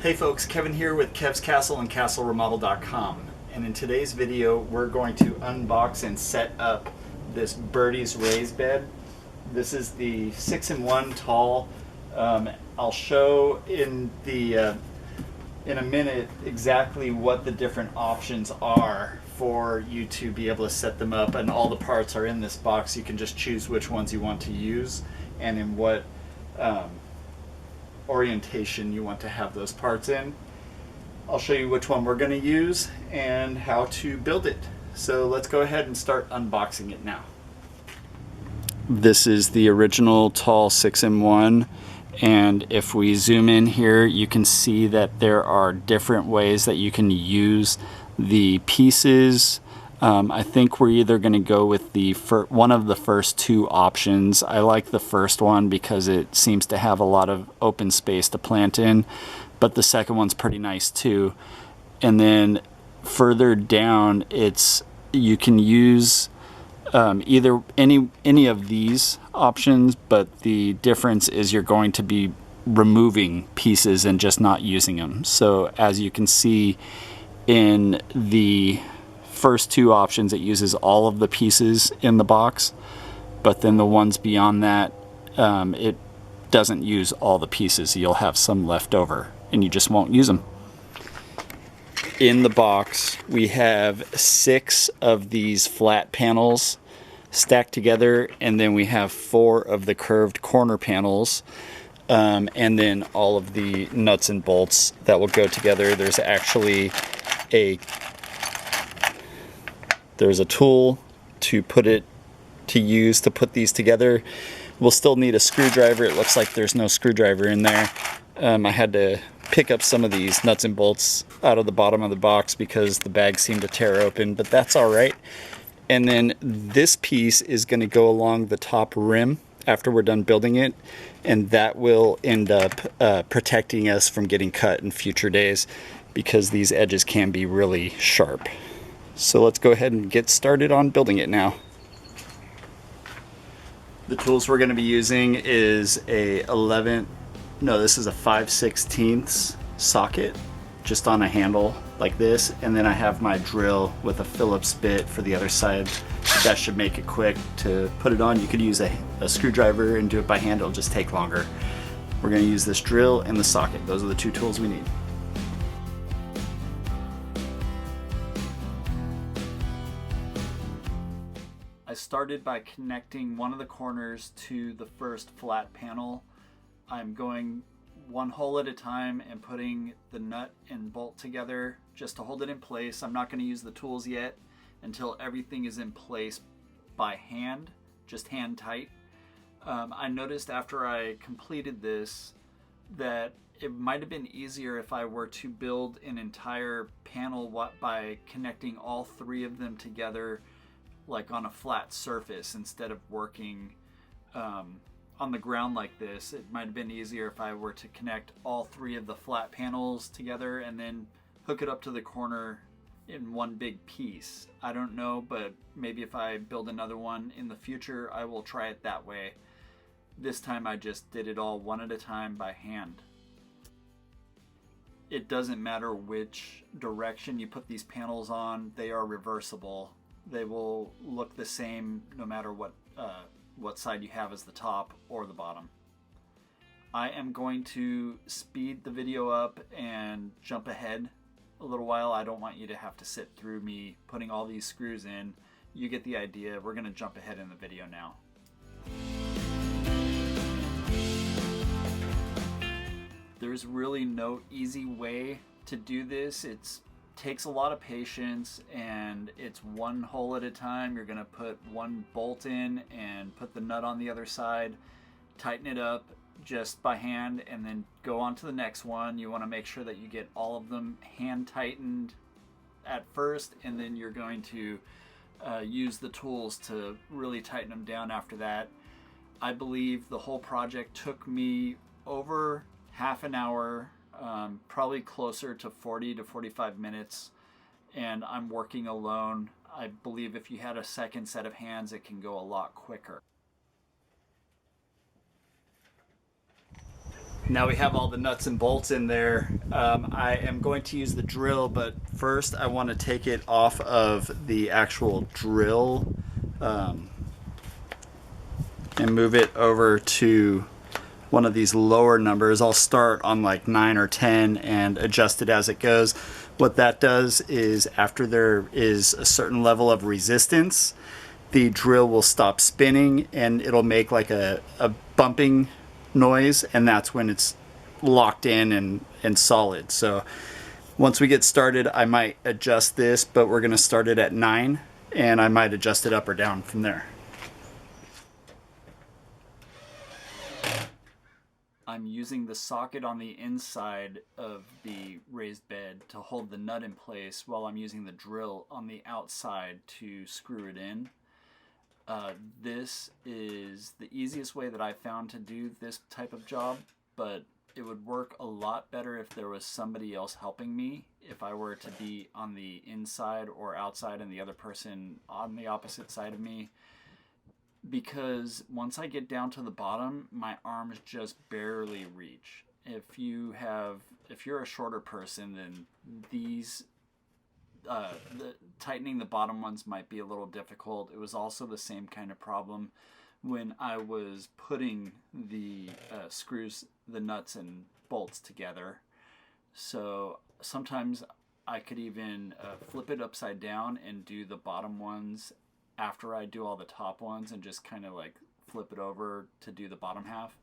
Hey folks, Kevin here with Kev's Castle and CastleRemodel.com, and in today's video we're going to unbox and set up this Birdie's raised bed. This is the 6-in-1 tall. I'll show in a minute exactly what the different options are for you to be able to set them up, and all the parts are in this box. You can just choose which ones you want to use and in what orientation you want to have those parts in. I'll show you which one we're going to use and how to build it. So let's go ahead and start unboxing it now. This is the original tall 6-in-1, and if we zoom in here you can see that there are different ways that you can use the pieces. I think we're either going to go with the one of the first two options. I like the first one because it seems to have a lot of open space to plant in, but the second one's pretty nice too. And then further down, you can use either any of these options, but the difference is you're going to be removing pieces and just not using them. So as you can see in the first two options, it uses all of the pieces in the box, but then the ones beyond that, it doesn't use all the pieces. You'll have some left over and you just won't use them. In the box we have 6 of these flat panels stacked together, and then we have 4 of the curved corner panels, and then all of the nuts and bolts that will go together. There's actually there's a tool to use to put these together. We'll still need a screwdriver. It looks like there's no screwdriver in there. I had to pick up some of these nuts and bolts out of the bottom of the box because the bag seemed to tear open, but that's all right. And then this piece is going to go along the top rim after we're done building it, and that will end up protecting us from getting cut in future days because these edges can be really sharp. So let's go ahead and get started on building it now. The tools we're going to be using is this is a 5/16 socket just on a handle like this, and then I have my drill with a Phillips bit for the other side. That should make it quick to put it on. You could use a screwdriver and do it by hand. It'll just take longer. We're going to use this drill and the socket. Those are the two tools we need. I started by connecting one of the corners to the first flat panel. I'm going one hole at a time and putting the nut and bolt together just to hold it in place. I'm not going to use the tools yet until everything is in place by hand, just hand tight. I noticed after I completed this that it might have been easier if I were to build an entire panel by connecting all 3 of them together like on a flat surface instead of working on the ground like this. It might have been easier if I were to connect all 3 of the flat panels together and then hook it up to the corner in one big piece. I don't know, but maybe if I build another one in the future, I will try it that way. This time I just did it all one at a time by hand. It doesn't matter which direction you put these panels on, they are reversible. They will look the same no matter what side you have as the top or the bottom. I am going to speed the video up and jump ahead a little while. I don't want you to have to sit through me putting all these screws in. You get the idea. We're going to jump ahead in the video now. There's really no easy way to do this. It takes a lot of patience, and it's one hole at a time. You're going to put one bolt in and put the nut on the other side, tighten it up just by hand, and then go on to the next one. You want to make sure that you get all of them hand tightened at first, and then you're going to use the tools to really tighten them down after that. I believe the whole project took me over half an hour, probably closer to 40 to 45 minutes, and I'm working alone. I believe if you had a second set of hands, it can go a lot quicker. Now we have all the nuts and bolts in there. I am going to use the drill, but first I want to take it off of the actual drill and move it over to one of these lower numbers. I'll start on like 9 or 10 and adjust it as it goes. What that does is after there is a certain level of resistance, the drill will stop spinning and it'll make like a bumping noise, and that's when it's locked in and solid. So once we get started, I might adjust this, but we're going to start it at 9 and I might adjust it up or down from there. I'm using the socket on the inside of the raised bed to hold the nut in place while I'm using the drill on the outside to screw it in. This is the easiest way that I found to do this type of job, but it would work a lot better if there was somebody else helping me, if I were to be on the inside or outside and the other person on the opposite side of me, because once I get down to the bottom, my arms just barely reach. If you're a shorter person, then these tightening the bottom ones might be a little difficult. It was also the same kind of problem when I was putting the screws, the nuts and bolts together. So sometimes I could even flip it upside down and do the bottom ones after I do all the top ones, and just kind of like flip it over to do the bottom half.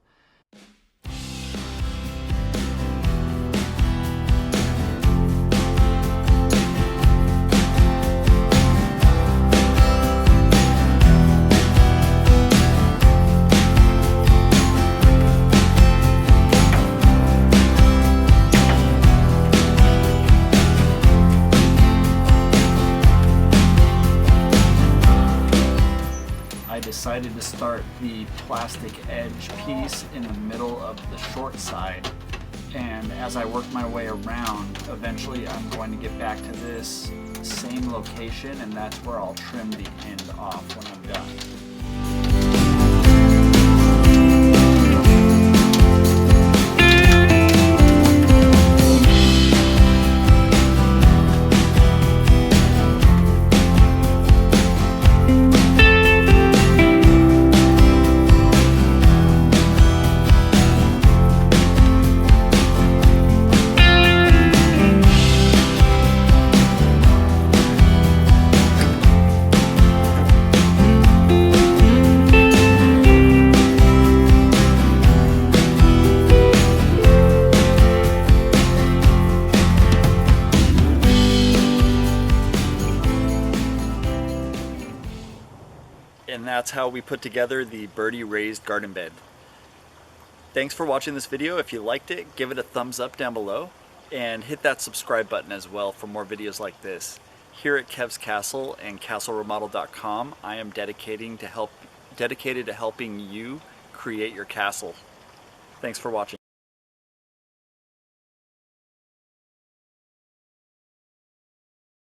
Decided to start the plastic edge piece in the middle of the short side, and as I work my way around, eventually I'm going to get back to this same location, and that's where I'll trim the end off when I'm done. And that's how we put together the birdie raised garden bed. Thanks for watching this video. If you liked it, give it a thumbs up down below and hit that subscribe button as well for more videos like this. Here at Kev's Castle and castleremodel.com, I am dedicated to helping you create your castle. Thanks for watching.